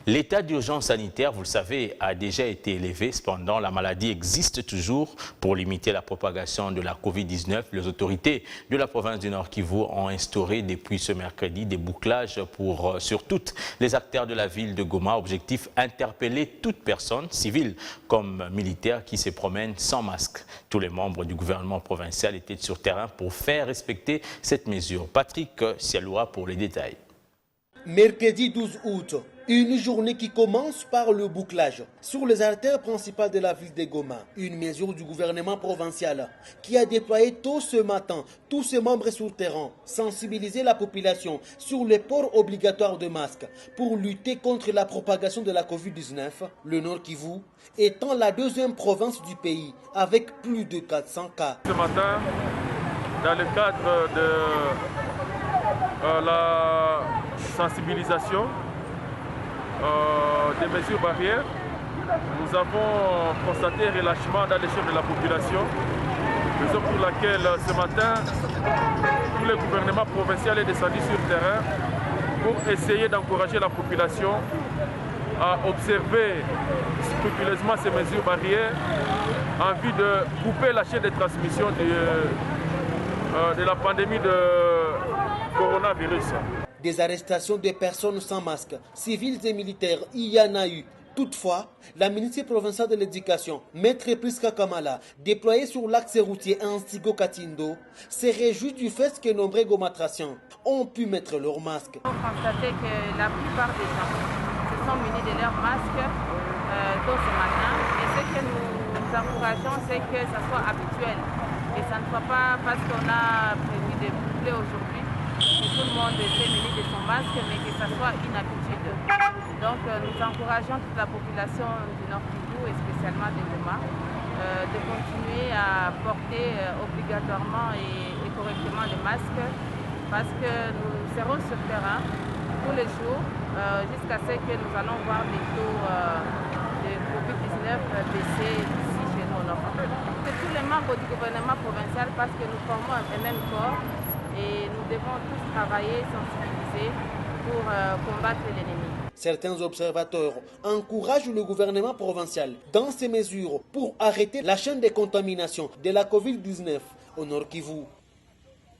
L'état d'urgence sanitaire, vous le savez, a déjà été élevé. Cependant, la maladie existe toujours. Pour limiter la propagation de la Covid-19, les autorités de la province du Nord Kivu ont instauré depuis ce mercredi des bouclages sur toutes les acteurs de la ville de Goma. Objectif, interpeller toute personne, civile comme militaire, qui se promène sans masque. Tous les membres du gouvernement provincial étaient sur terrain pour faire respecter cette mesure. Patrick Sialoua pour les détails. Mercredi 12 août, une journée qui commence par le bouclage sur les artères principales de la ville de Goma. Une mesure du gouvernement provincial qui a déployé tôt ce matin tous ses membres sur terrain, sensibiliser la population sur le port obligatoire de masques pour lutter contre la propagation de la Covid-19. Le Nord Kivu étant la deuxième province du pays avec plus de 400 cas. Ce matin, dans le cadre de la sensibilisation des mesures barrières, nous avons constaté un relâchement dans l'échelle de la population, raison pour laquelle ce matin, tout le gouvernement provincial est descendu sur le terrain pour essayer d'encourager la population à observer scrupuleusement ces mesures barrières en vue de couper la chaîne de transmission de la pandémie de coronavirus. Des arrestations de personnes sans masque, civils et militaires, il y en a eu. Toutefois, la ministre provinciale de l'Éducation, Maître Priska Kamala, déployée sur l'axe routier Anstigo-Katindo, se réjouit du fait que nombreux gomatraciens ont pu mettre leur masque. On constatait que la plupart des gens se sont munis de leur masque tôt ce matin. Et ce que nous encourageons, c'est que ça soit habituel. Et ça ne soit pas parce qu'on a prévu de boucler aujourd'hui que tout le monde s'est muni de son masque, mais que ça soit une habitude. Donc nous encourageons toute la population du Nord Kivu, et spécialement de Goma, de continuer à porter obligatoirement et correctement le masque, parce que nous serons sur le terrain tous les jours jusqu'à ce que nous allons voir des taux de Covid-19 baisser ici chez nous au Nord Kivu. Que tous les membres du gouvernement provincial, parce que nous formons un même corps, et nous devons tous travailler, sensibiliser pour combattre l'ennemi. Certains observateurs encouragent le gouvernement provincial dans ces mesures pour arrêter la chaîne de contamination de la Covid-19 au Nord Kivu.